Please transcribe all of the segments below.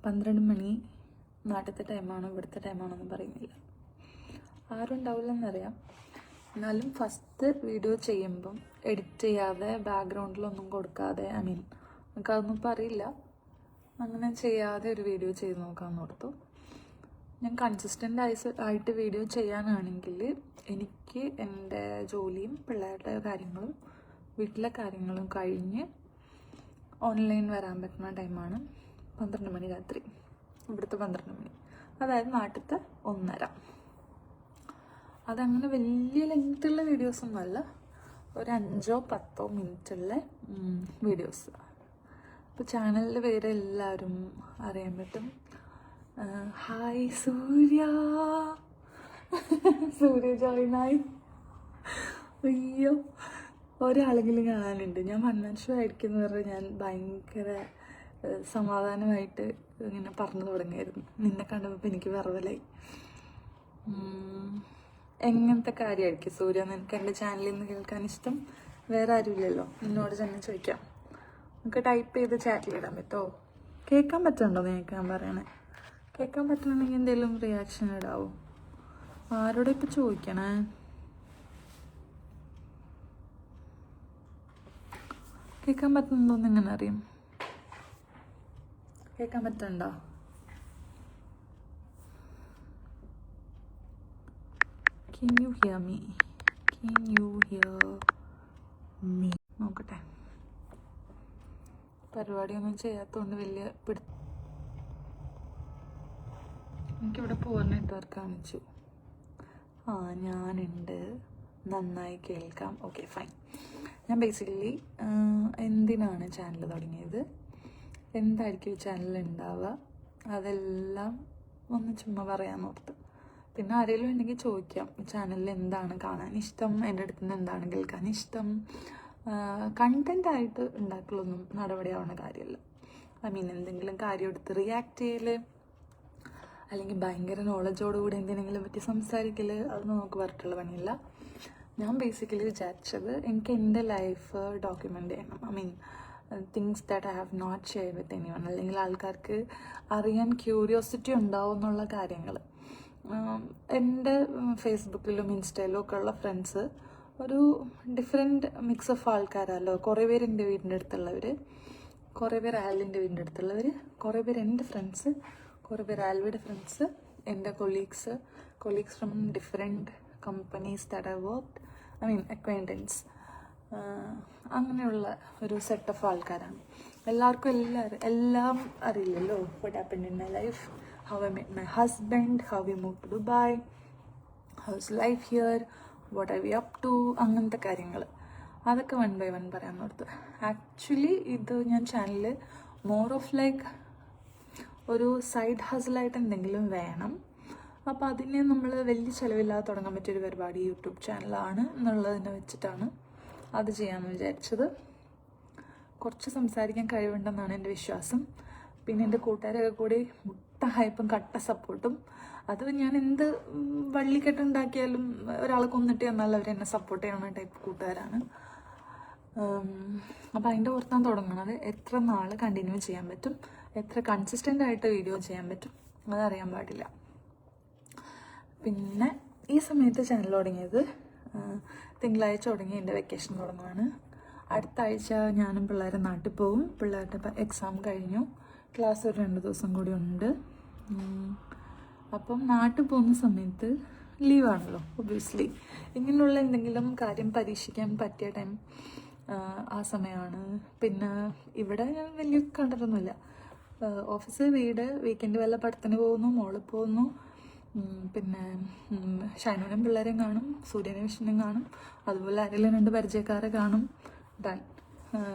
12 മണി നാട്ടിലത്തെ ടൈമാണോ ഇവിടുത്തെ ടൈമാണോ എന്ന് പറയുന്നില്ല. ആരും ഉണ്ടാവില്ലെന്നറിയാം. എന്നാലും ഫസ്റ്റ് വീഡിയോ ചെയ്യുമ്പം എഡിറ്റ് ചെയ്യാതെ ബാക്ക്ഗ്രൗണ്ടിലൊന്നും കൊടുക്കാതെ നമുക്കതൊന്നും പറയില്ല, അങ്ങനെ ചെയ്യാതെ ഒരു വീഡിയോ ചെയ്ത് നോക്കാമെന്ന് ഓർത്തു. ഞാൻ കൺസിസ്റ്റൻ്റ് ആയിട്ട് വീഡിയോ ചെയ്യാനാണെങ്കിൽ എനിക്ക് എൻ്റെ ജോലിയും പിള്ളേരുടെ കാര്യങ്ങളും വീട്ടിലെ കാര്യങ്ങളും കഴിഞ്ഞ് ഓൺലൈൻ വരാൻ പറ്റുന്ന ടൈമാണ് 12 മണി രാത്രി, ഇവിടുത്തെ 12 മണി, അതായത് നാട്ടിലത്തെ 1:30. അതങ്ങനെ വലിയ ലെങ്ത്തുള്ള വീഡിയോസൊന്നുമല്ല, ഒരു 5-10 മിനിറ്റുള്ള വീഡിയോസ്. അപ്പോൾ ചാനലിൽ വേറെ എല്ലാവരും അറിയാൻ പറ്റും. ഹായ് സൂര്യ ജോയിനായി. അയ്യോ, ഒരാളെങ്കിലും കാണാനുണ്ട്. ഞാൻ മന്മനുഷ്യമായിരിക്കും പറഞ്ഞാൽ ഞാൻ ഭയങ്കര സമാധാനമായിട്ട് ഇങ്ങനെ പറഞ്ഞു തുടങ്ങിയായിരുന്നു. നിന്നെ കണ്ടപ്പോൾ എനിക്ക് വിറവലായി. എങ്ങനത്തെ കാര്യമായിരിക്കും സൂര്യ നിനക്ക് എൻ്റെ ചാനലിൽ നിന്ന് കേൾക്കാൻ ഇഷ്ടം? വേറെ ആരുമില്ലല്ലോ, നിന്നോട് തന്നെ ചോദിക്കാം. നമുക്ക് ടൈപ്പ് ചെയ്ത് ചാറ്റിലിടാൻ പറ്റുമോ? കേൾക്കാൻ പറ്റുന്നുണ്ടോ നിങ്ങൾക്ക് ഞാൻ പറയണേ? കേൾക്കാൻ പറ്റണമെങ്കിൽ എന്തെങ്കിലും റിയാക്ഷൻ ഇടാവോ? ആരോടെ ഇപ്പം ചോദിക്കണേ? കേൾക്കാൻ പറ്റുന്നുണ്ടോന്ന് എങ്ങനെ അറിയും? കേൾക്കാൻ പറ്റുന്നുണ്ടോ? Can you hear me? Can you hear me? നോക്കട്ടെ. പരിപാടിയൊന്നും ചെയ്യാത്തതുകൊണ്ട് വലിയ എനിക്കിവിടെ പോകാൻ നെറ്റ്വർക്ക് കാണിച്ചു. ഞാനുണ്ട്, നന്നായി കേൾക്കാം. Okay fine. ഞാൻ ബേസിക്കലി എന്തിനാണ് ചാനൽ തുടങ്ങിയത്, എന്തായിരിക്കും ഈ ചാനൽ ഉണ്ടാവുക, അതെല്ലാം ഒന്ന് ചുമ്മാ പറയാൻ ഓർത്ത്. പിന്നെ ആരെങ്കിലും ഉണ്ടെങ്കിൽ ചോദിക്കാം, ചാനലിൽ എന്താണ് കാണാൻ ഇഷ്ടം, എൻ്റെ അടുത്ത് നിന്ന് എന്താണ് കേൾക്കാൻ ഇഷ്ടം. കണ്ടൻ്റായിട്ട് ഉണ്ടാക്കലൊന്നും നടപടിയാവുന്ന കാര്യമല്ല. എന്തെങ്കിലും കാര്യം എടുത്ത് റിയാക്ട് ചെയ്യൽ, അല്ലെങ്കിൽ ഭയങ്കര നോളജോടുകൂടി എന്തിനെങ്കിലും പറ്റി സംസാരിക്കൽ, അതൊന്നും നമുക്ക് പറഞ്ഞിട്ടുള്ള പണിയില്ല. ഞാൻ ബേസിക്കലി വിചാരിച്ചത് എനിക്ക് എൻ്റെ ലൈഫ് ഡോക്യുമെൻ്റ് ചെയ്യണം. Things that I have not share with anyone, അല്ലെങ്കിൽ ആൾക്കാർക്ക് അറിയാൻ ക്യൂരിയോസിറ്റി ഉണ്ടാവും എന്നുള്ള കാര്യങ്ങൾ. എൻ്റെ ഫേസ്ബുക്കിലും ഇൻസ്റ്റയിലും ഒക്കെ ഉള്ള ഫ്രണ്ട്സ് ഒരു ഡിഫറെൻറ്റ് മിക്സ് ഓഫ് ആൾക്കാരല്ലോ. കുറേ പേര് എൻ്റെ വീടിൻ്റെ അടുത്തുള്ളവർ, കുറേ പേര് ആൽവിൻ്റെ വീടിൻ്റെ അടുത്തുള്ളവർ, കുറേ പേര് എൻ്റെ ഫ്രണ്ട്സ്, കുറേ പേര് ആൽവിയുടെ ഫ്രണ്ട്സ്, എൻ്റെ colleagues from different companies that I worked, acquaintance, അങ്ങനെയുള്ള ഒരു സെറ്റ് ഓഫ് ആൾക്കാരാണ്. എല്ലാവർക്കും എല്ലാം അറിയില്ലല്ലോ. What happened in my life, how I met my husband, how we moved to Dubai, how's life here, what are we up to, അങ്ങനത്തെ കാര്യങ്ങൾ അതൊക്കെ 1 by 1 പറയാൻ ഓർത്ത്. ആക്ച്വലി ഇത് ഞാൻ ചാനലിൽ മോർ ഓഫ് ലൈക്ക് ഒരു സൈഡ് ഹസിലായിട്ട് എന്തെങ്കിലും വേണം. അപ്പോൾ അതിനെ നമ്മൾ വലിയ ചിലവില്ലാതെ തുടങ്ങാൻ പറ്റിയൊരു പരിപാടി യൂട്യൂബ് ചാനലാണ് എന്നുള്ളതിനെ വെച്ചിട്ടാണ് അത് ചെയ്യാമെന്ന് വിചാരിച്ചത്. കുറച്ച് സംസാരിക്കാൻ കഴിവുണ്ടെന്നാണ് എൻ്റെ വിശ്വാസം. പിന്നെ എൻ്റെ കൂട്ടുകാരൊക്കെ കൂടി മുട്ട ഹൈപ്പും കട്ട സപ്പോർട്ടും. അത് ഞാൻ എന്ത് വള്ളിക്കെട്ടുണ്ടാക്കിയാലും ഒരാളെ കൊന്നിട്ട് എന്നാൽ അവരെന്നെ സപ്പോർട്ട് ചെയ്യുന്ന ടൈപ്പ് കൂട്ടുകാരാണ്. അപ്പോൾ അതിൻ്റെ ഓർത്താൻ തുടങ്ങുന്നത് എത്ര നാൾ കണ്ടിന്യൂ ചെയ്യാൻ പറ്റും, എത്ര കൺസിസ്റ്റൻ്റ് ആയിട്ട് വീഡിയോ ചെയ്യാൻ പറ്റും, അതറിയാൻ പാടില്ല. പിന്നെ ഈ സമയത്ത് ചാനൽ തുടങ്ങിയത് തിങ്കളാഴ്ച തുടങ്ങി എൻ്റെ വെക്കേഷൻ തുടങ്ങുകയാണ്. അടുത്ത ആഴ്ച ഞാനും പിള്ളേരെ നാട്ടിൽ പോകും. പിള്ളേരുടെ എക്സാം കഴിഞ്ഞു, ക്ലാസ് ഒരു 2 ദിവസം കൂടി ഉണ്ട്. അപ്പം നാട്ടിൽ പോകുന്ന സമയത്ത് ലീവാണല്ലോ ഒബ്വിയസ്ലി. ഇങ്ങനെയുള്ള എന്തെങ്കിലും കാര്യം പരീക്ഷിക്കാൻ പറ്റിയ ടൈം ആ സമയമാണ്. പിന്നെ ഇവിടെ ഞാൻ വലിയ കണ്ടിട്ടൊന്നുമില്ല. ഓഫീസ്, വീട്, വീക്കെൻഡ് വല്ല പഠിത്തത്തിന് പോകുന്നു, മോള് പോകുന്നു, പിന്നെ ഷൈനുവിനും പിള്ളേരെയും കാണും, സൂര്യനും വിഷ്ണുവും കാണും, അതുപോലെ ആരെങ്കിലും 2 പരിചയക്കാരെ കാണും. ഡൺ.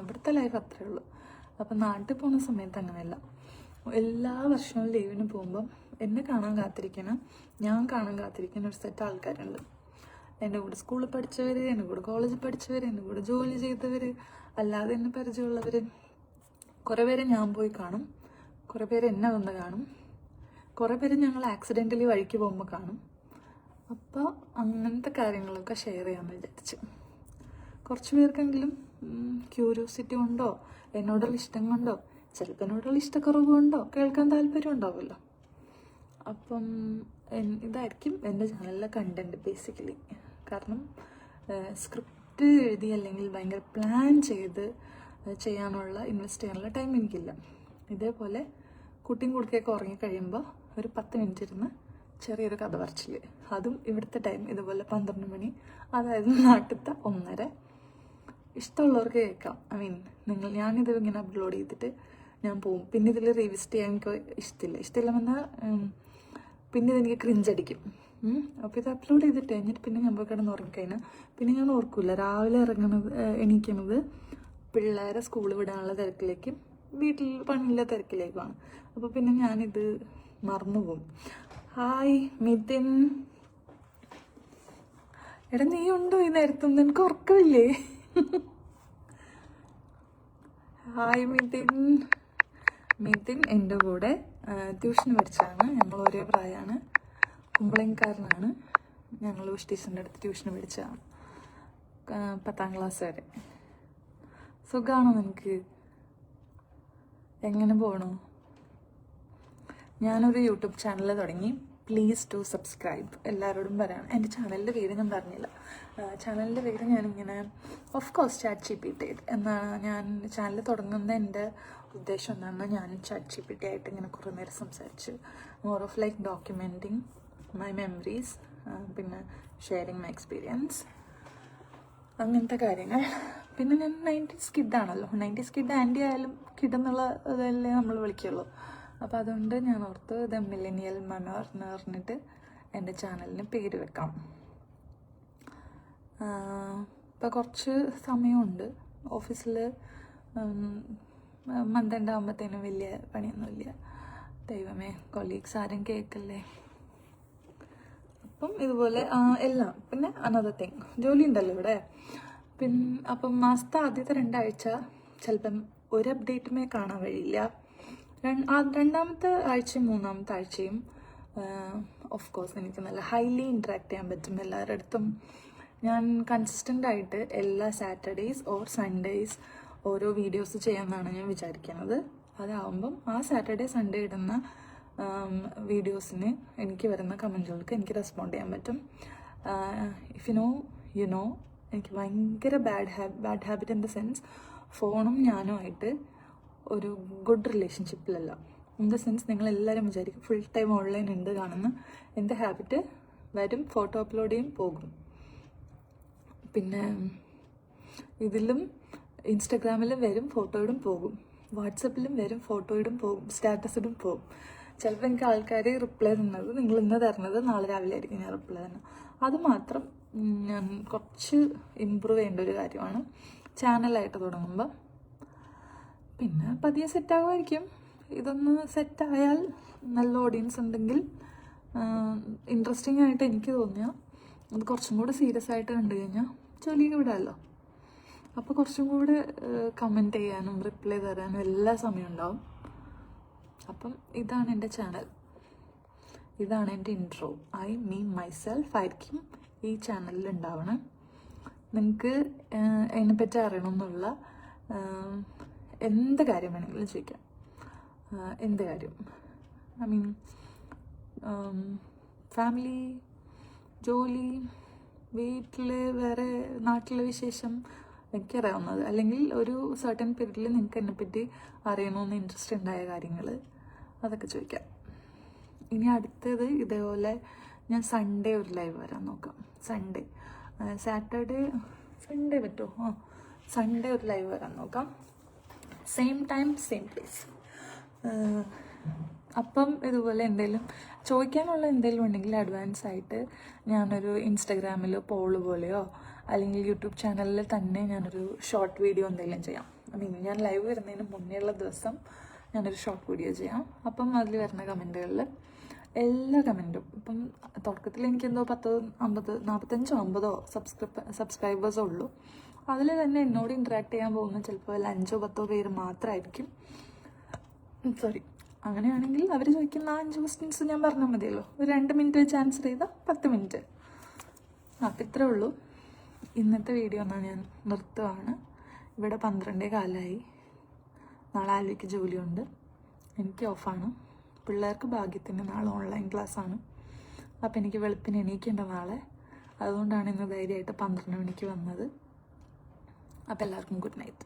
ഇവിടുത്തെ ലൈഫ് അത്രയേ ഉള്ളൂ. അപ്പം നാട്ടിൽ പോകുന്ന സമയത്ത് അങ്ങനെയല്ല. എല്ലാ വർഷവും ലീവിന് പോകുമ്പം എന്നെ കാണാൻ കാത്തിരിക്കണം, ഞാൻ കാണാൻ കാത്തിരിക്കുന്ന ഒരു സെറ്റ് ആൾക്കാരുണ്ട്. എൻ്റെ കൂടെ സ്കൂളിൽ പഠിച്ചവർ, എൻ്റെ കൂടെ കോളേജിൽ പഠിച്ചവർ, എൻ്റെ കൂടെ ജോലി ചെയ്തവർ, അല്ലാതെ എന്നെ പരിചയമുള്ളവർ. കുറേ പേര് ഞാൻ പോയി കാണും, കുറേ പേര് എന്നെ വന്ന് കാണും, കുറേ പേര് ഞങ്ങൾ ആക്സിഡൻ്റലി വഴിക്ക് പോകുമ്പോൾ കാണും. അപ്പോൾ അങ്ങനത്തെ കാര്യങ്ങളൊക്കെ ഷെയർ ചെയ്യാമെന്ന് വിചാരിച്ചു. കുറച്ച് പേർക്കെങ്കിലും ക്യൂരിയോസിറ്റി കൊണ്ടോ എന്നോടുള്ള ഇഷ്ടം കൊണ്ടോ ചിലപ്പോൾ എന്നോടുള്ള ഇഷ്ടക്കുറവുണ്ടോ, കേൾക്കാൻ താല്പര്യം ഉണ്ടാവുമല്ലോ. അപ്പം ഇതായിരിക്കും എൻ്റെ ചാനലിലെ കണ്ടൻറ്റ് ബേസിക്കലി. കാരണം സ്ക്രിപ്റ്റ് എഴുതി അല്ലെങ്കിൽ ഭയങ്കര പ്ലാൻ ചെയ്ത് ചെയ്യാനുള്ള ഇൻവെസ്റ്റ് ചെയ്യാനുള്ള ടൈം എനിക്കില്ല. ഇതേപോലെ കുട്ടിയും കുടുക്കയൊക്കെ ഉറങ്ങിക്കഴിയുമ്പോൾ ഒരു 10 മിനിറ്റ് ഇരുന്ന് ചെറിയൊരു കഥ പറച്ചിൽ, അതും ഇവിടുത്തെ ടൈം ഇതുപോലെ 12 മണി, അതായത് നാട്ടിലത്തെ 1:30. ഇഷ്ടമുള്ളവർക്ക് കേൾക്കാം. ഞാനിത് ഇങ്ങനെ അപ്ലോഡ് ചെയ്തിട്ട് ഞാൻ പോവും. പിന്നെ ഇതിൽ റിവിസിറ്റ് ചെയ്യാൻ എനിക്ക് ഇഷ്ടമില്ലെന്നാൽ പിന്നെ ഇതെനിക്ക് ക്രിഞ്ചടിക്കും. അപ്പോൾ ഇത് അപ്ലോഡ് ചെയ്തിട്ട് കഴിഞ്ഞിട്ട് പിന്നെ ഞാൻ പോയി കിടന്ന് ഉറങ്ങിക്കഴിഞ്ഞാൽ പിന്നെ ഞാൻ ഓർക്കില്ല രാവിലെ എണീക്കുന്നത് പിള്ളേരെ സ്കൂൾ വിടാനുള്ള തിരക്കിലേക്കും വീട്ടിൽ പണിയുള്ള തിരക്കിലേക്കുമാണ്. അപ്പോൾ പിന്നെ ഞാനിത് മറന്നുപോകും. ഹായ് മിഥുൻ, എടാ നീ ഉണ്ടോ ഈ നേരത്തൊന്നും? എനിക്ക് ഉറക്കമില്ലേ? ഹായ് മിഥുൻ എൻ്റെ കൂടെ ട്യൂഷൻ പഠിച്ചതാണ്. ഞങ്ങൾ ഒരേ പ്രായമാണ്, കുമ്പളങ്ങക്കാരനാണ്. ഞങ്ങൾ ടീച്ചറിൻ്റെ അടുത്ത് ട്യൂഷൻ പഠിച്ചതാണ് 10ാം ക്ലാസ് വരെ. സുഖമാണോ നിനക്ക്? എങ്ങനെ പോകണോ? ഞാനൊരു യൂട്യൂബ് ചാനൽ തുടങ്ങി. Please to subscribe. എല്ലാവരോടും പറയണം. എൻ്റെ ചാനലിൻ്റെ പേര് ഞാൻ പറഞ്ഞില്ല. ചാനലിൻ്റെ പേര് ഞാനിങ്ങനെ ഓഫ് കോഴ്സ് ChatGPT എന്നാണ്. ഞാൻ ചാനൽ തുടങ്ങുന്ന എൻ്റെ ഉദ്ദേശം എന്താണെന്ന് ഞാൻ ChatGPT ആയിട്ട് ഇങ്ങനെ കുറേ നേരം സംസാരിച്ച് more of like documenting my memories, പിന്നെ ഷെയറിങ് മൈ എക്സ്പീരിയൻസ്, അങ്ങനത്തെ കാര്യങ്ങൾ. പിന്നെ ഞാൻ 90s കിഡാണല്ലോ. 90s കിഡ് ആൻറ്റി ആയാലും കിഡ് എന്നുള്ള ഇതല്ലേ നമ്മൾ വിളിക്കുള്ളൂ. അപ്പോൾ അതുകൊണ്ട് ഞാൻ ഓർത്ത് ദ മില്ലേനിയൽ മനോർ എന്ന് പറഞ്ഞിട്ട് എൻ്റെ ചാനലിന് പേര് വെക്കാം. ഇപ്പോൾ കുറച്ച് സമയമുണ്ട്. ഓഫീസിൽ മന്ത് എൻഡ് ആകുമ്പോഴത്തേനും വലിയ പണിയൊന്നുമില്ല. ദൈവമേ, കൊളീഗ്സ് ആരും കേൾക്കല്ലേ. അപ്പം ഇതുപോലെ എല്ലാം. പിന്നെ അനദർ തിങ്, ജോലി ഉണ്ടല്ലോ ഇവിടെ. അപ്പം മാസത്തെ ആദ്യത്തെ 2 ആഴ്ച ചിലപ്പം ഒരു അപ്ഡേറ്റുമേ കാണാൻ വഴിയില്ല. രണ്ടാമത്തെ ആഴ്ചയും 3ാമത്തെ ആഴ്ചയും ഓഫ് കോഴ്സ് എനിക്ക് നല്ല ഹൈലി ഇൻട്രാക്ട് ചെയ്യാൻ പറ്റും എല്ലാവരുടെ അടുത്തും. ഞാൻ കൺസിസ്റ്റൻ്റ് ആയിട്ട് എല്ലാ സാറ്റർഡേയ്സ് ഓർ സൺഡേയ്സ് ഓരോ വീഡിയോസ് ചെയ്യാമെന്നാണ് ഞാൻ വിചാരിക്കുന്നത്. അതാവുമ്പം ആ സാറ്റർഡേ സൺഡേ ഇടുന്ന വീഡിയോസിന് എനിക്ക് വരുന്ന കമൻറ്റുകൾക്ക് എനിക്ക് റെസ്പോണ്ട് ചെയ്യാൻ പറ്റും. ഇഫ് യു നോ എനിക്ക് ഭയങ്കര bad habit in the sense ഫോണും ഞാനുമായിട്ട് ഒരു ഗുഡ് റിലേഷൻഷിപ്പിലല്ല. ഇൻ ദ സെൻസ് നിങ്ങളെല്ലാവരും വിചാരിക്കും ഫുൾ ടൈം ഓൺലൈൻ ഉണ്ട് കാണുന്ന. എൻ്റെ ഹാബിറ്റ് വരും, ഫോട്ടോ അപ്ലോഡ് ചെയ്യും, പോകും. പിന്നെ ഇതിലും ഇൻസ്റ്റഗ്രാമിലും വരും, ഫോട്ടോ ഇടും, പോകും. വാട്സപ്പിലും വരും, ഫോട്ടോ ഇടും, പോകും. സ്റ്റാറ്റസ് ഇടും, പോകും. ചിലപ്പോൾ എനിക്ക് ആൾക്കാർ റിപ്ലൈ തന്നത് നിങ്ങൾ ഇന്ന് തരുന്നത് നാളെ രാവിലെ ആയിരിക്കും ഞാൻ റിപ്ലൈ തന്നെ. അത് മാത്രം ഞാൻ കുറച്ച് ഇമ്പ്രൂവ് ചെയ്യേണ്ട ഒരു കാര്യമാണ് ചാനലായിട്ട് തുടങ്ങുമ്പോൾ. പിന്നെ പതിയെ സെറ്റാകുമായിരിക്കും. ഇതൊന്ന് സെറ്റായാൽ നല്ല ഓഡിയൻസ് ഉണ്ടെങ്കിൽ ഇൻട്രസ്റ്റിംഗ് ആയിട്ട് എനിക്ക് തോന്നിയാൽ അത് കുറച്ചും കൂടെ സീരിയസ് ആയിട്ട് കണ്ടു കഴിഞ്ഞാൽ ജോലിക്ക് വിടാമല്ലോ. അപ്പോൾ കുറച്ചും കൂടെ കമൻറ്റ് ചെയ്യാനും റിപ്ലൈ തരാനും എല്ലാ സമയം ഉണ്ടാവും. അപ്പം ഇതാണ് എൻ്റെ ചാനൽ, ഇതാണ് എൻ്റെ ഇൻട്രോ. ഐ മീൻ മൈസെൽഫ് ആയിരിക്കും ഈ ചാനലിൽ ഉണ്ടാവണം. നിങ്ങൾക്ക് അതിനെപ്പറ്റി അറിയണമെന്നുള്ള എന്ത് കാര്യം വേണമെങ്കിലും ചോദിക്കാം. എന്ത് കാര്യം, ഐ മീൻ ഫാമിലി, ജോലി, വീട്ടിൽ വേറെ നാട്ടിലെ വിശേഷം, എനിക്കറിയാവുന്നത്. അല്ലെങ്കിൽ ഒരു സർട്ടൻ പീരീഡിൽ നിങ്ങൾക്ക് എന്നെപ്പറ്റി അറിയണമെന്ന് ഇൻട്രസ്റ്റ് ഉണ്ടായ കാര്യങ്ങൾ, അതൊക്കെ ചോദിക്കാം. ഇനി അടുത്തത് ഇതേപോലെ ഞാൻ സൺഡേ ഒരു ലൈവ് വരാൻ നോക്കാം. സൺഡേ പറ്റുമോ? സൺഡേ ഒരു ലൈവ് വരാൻ നോക്കാം. Same time same place. അപ്പം ഇതുപോലെ എന്തെങ്കിലും ചോദിക്കാനുള്ള എന്തെങ്കിലും ഉണ്ടെങ്കിൽ അഡ്വാൻസ് ആയിട്ട് ഞാനൊരു ഇൻസ്റ്റഗ്രാമിലോ പോള് പോലെയോ അല്ലെങ്കിൽ യൂട്യൂബ് ചാനലിൽ തന്നെ ഞാനൊരു ഷോർട്ട് വീഡിയോ എന്തെങ്കിലും ചെയ്യാം. ഞാൻ ലൈവ് വരുന്നതിന് മുന്നേയുള്ള ദിവസം ഞാനൊരു ഷോർട്ട് വീഡിയോ ചെയ്യാം. അപ്പം അതിൽ വരുന്ന കമൻറ്റുകളിൽ എല്ലാ കമൻറ്റും, ഇപ്പം തുടക്കത്തിൽ എനിക്കെന്തോ 45-50 സബ്സ്ക്രൈബേഴ്സോ ഉള്ളൂ. അതിൽ തന്നെ എന്നോട് ഇൻട്രാക്ട് ചെയ്യാൻ പോകുന്ന ചിലപ്പോൾ 5-10 പേര് മാത്രമായിരിക്കും. സോറി, അങ്ങനെയാണെങ്കിൽ അവർ ചോദിക്കുന്ന 5 ക്വസ്റ്റ്യൻസ് ഞാൻ പറഞ്ഞാൽ മതിയല്ലോ. ഒരു 2 മിനിറ്റ് വെച്ച് ആൻസർ ചെയ്താൽ 10 മിനിറ്റ്. അപ്പം ഇത്രേ ഉള്ളൂ ഇന്നത്തെ വീഡിയോ. എന്നാൽ ഞാൻ നിർത്തുവാണ്. ഇവിടെ 12 കാലമായി. നാളെ ആലുവയ്ക്ക് ജോലിയുണ്ട്, എനിക്ക് ഓഫാണ്. പിള്ളേർക്ക് ഭാഗ്യത്തിന് നാളെ ഓൺലൈൻ ക്ലാസ്സാണ്. അപ്പോൾ എനിക്ക് വെളുപ്പിന് എണീക്കേണ്ട നാളെ. അതുകൊണ്ടാണ് ഇന്ന് ധൈര്യമായിട്ട് 12 മണിക്ക് വന്നത്. അപ്പോൾ എല്ലാവർക്കും ഗുഡ് നൈറ്റ്.